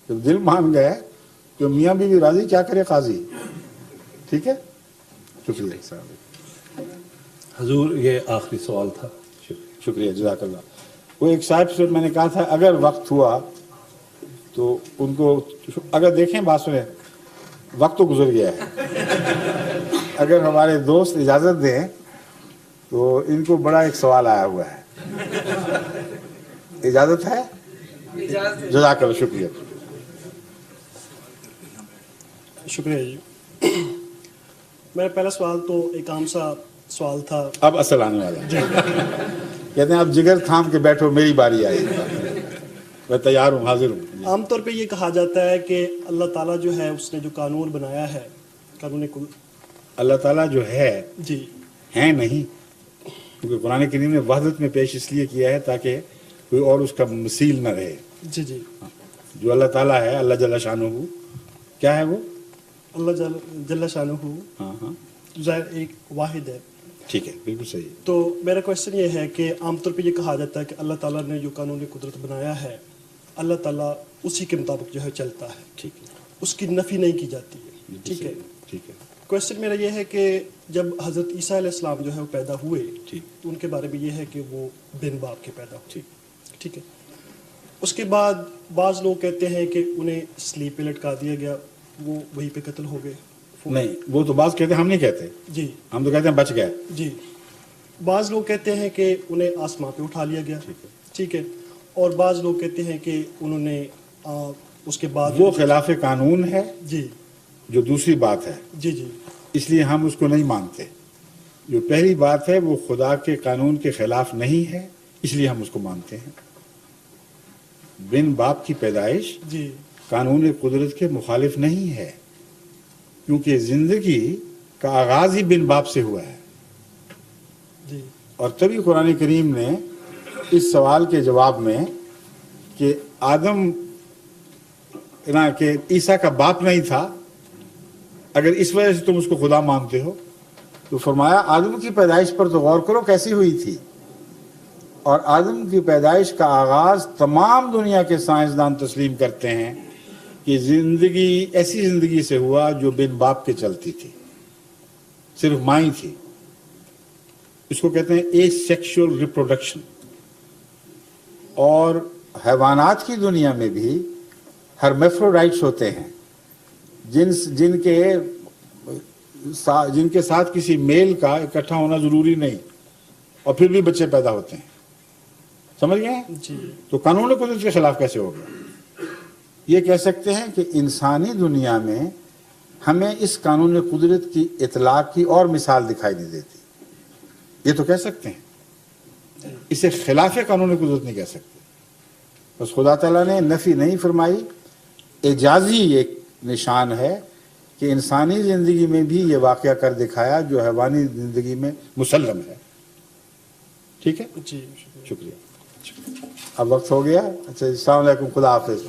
جب دل مان گئے تو میاں بیوی راضی، کیا کرے قاضی. ٹھیک ہے، شکریہ صاحب. حضور یہ آخری سوال تھا. شکریہ، جزاک اللہ. وہ ایک صاحب سے میں نے کہا تھا اگر وقت ہوا تو ان کو، اگر دیکھیں بات سنیں، وقت تو گزر گیا ہے، اگر ہمارے دوست اجازت دیں تو ان کو بڑا ایک سوال آیا ہوا ہے. اجازت ہے؟ جزاک اللہ. شکریہ. شکریہ جی. میرا پہلا سوال تو ایک عام سا سوال تھا. اب اصل آنے والا ہے. کہتے ہیں آپ جگر تھام کے بیٹھو، میری باری آئی، میں تیار ہوں، حاضر ہوں. عام طور پہ یہ کہا جاتا ہے کہ اللہ تعالیٰ جو ہے اس نے جو قانون بنایا ہے، قانون اللہ تعالیٰ جو ہے جی ہیں نہیں، کیونکہ قرآن کریم نے وحدت میں پیش اس لیے کیا ہے تاکہ کوئی اور اس کا مثیل نہ رہے. جی جی. جو اللہ تعالیٰ ہے، اللہ جل شانہ، کیا ہے وہ؟ اللہ جل شانہ ہاں ہاں، ظاہر ایک واحد ہے. ٹھیک ہے، بالکل صحیح. تو میرا کوشچن یہ ہے کہ عام طور پہ یہ کہا جاتا ہے کہ اللہ تعالیٰ نے جو قانون قدرت بنایا ہے، اللہ تعالیٰ اسی کے مطابق جو ہے چلتا ہے. ٹھیک ہے، اس کی نفی نہیں کی جاتی ہے. ٹھیک ہے. ٹھیک ہے. کوشچن میرا یہ ہے کہ جب حضرت عیسیٰ علیہ السلام جو ہے وہ پیدا ہوئے، ٹھیک. تو ان کے بارے میں یہ ہے کہ وہ بن باپ کے پیدا ہوئے. ٹھیک. ٹھیک ہے. اس کے بعد بعض لوگ کہتے ہیں کہ انہیں سلیب پہ لٹکا دیا گیا، وہ وہیں پہ قتل ہو گئے. نہیں، وہ تو بعض کہتے ہیں، ہم نہیں کہتے. جی. ہم تو کہتے ہیں بچ گئے. جی. بعض لوگ کہتے ہیں کہ انہیں آسمان پہ اٹھا لیا گیا. ٹھیک ہے. اور بعض لوگ کہتے ہیں کہ انہوں نے اس کے بعد وہ خلاف قانون ہے، جی جو دوسری بات ہے. جی جی. اس لیے ہم اس کو نہیں مانتے. جو پہلی بات ہے وہ خدا کے قانون کے خلاف نہیں ہے، اس لیے ہم اس کو مانتے ہیں. بن باپ کی پیدائش جی قانون قدرت کے مخالف نہیں ہے، کیونکہ زندگی کا آغاز ہی بن باپ سے ہوا ہے. جی. اور تبھی قرآن کریم نے اس سوال کے جواب میں کہ آدم کہ عیسیٰ کا باپ نہیں تھا، اگر اس وجہ سے تم اس کو خدا مانتے ہو، تو فرمایا آدم کی پیدائش پر تو غور کرو کیسی ہوئی تھی. اور آدم کی پیدائش کا آغاز تمام دنیا کے سائنسدان تسلیم کرتے ہیں کہ زندگی ایسی زندگی سے ہوا جو بن باپ کے چلتی تھی، صرف ماں ہی تھی. اس کو کہتے ہیں اے سیکشول ریپروڈکشن. اور حیوانات کی دنیا میں بھی ہرمیفروڈائٹس ہوتے ہیں، جن کے ساتھ کسی میل کا اکٹھا ہونا ضروری نہیں، اور پھر بھی بچے پیدا ہوتے ہیں. سمجھ گئے؟ جی. تو قانون قدرت کے خلاف کیسے ہوگا؟ یہ کہہ سکتے ہیں کہ انسانی دنیا میں ہمیں اس قانون قدرت کی اطلاق کی اور مثال دکھائی نہیں دیتی. یہ تو کہہ سکتے ہیں، اسے خلاف قانون قدرت نہیں کہہ سکتے. بس خدا تعالیٰ نے نفی نہیں فرمائی. اعجازی ایک نشان ہے کہ انسانی زندگی میں بھی یہ واقعہ کر دکھایا جو حیوانی زندگی میں مسلم ہے. ٹھیک ہے؟ جی. شکریہ. اب وقت ہو گیا. اچھا، السلام علیکم، خدا حافظ.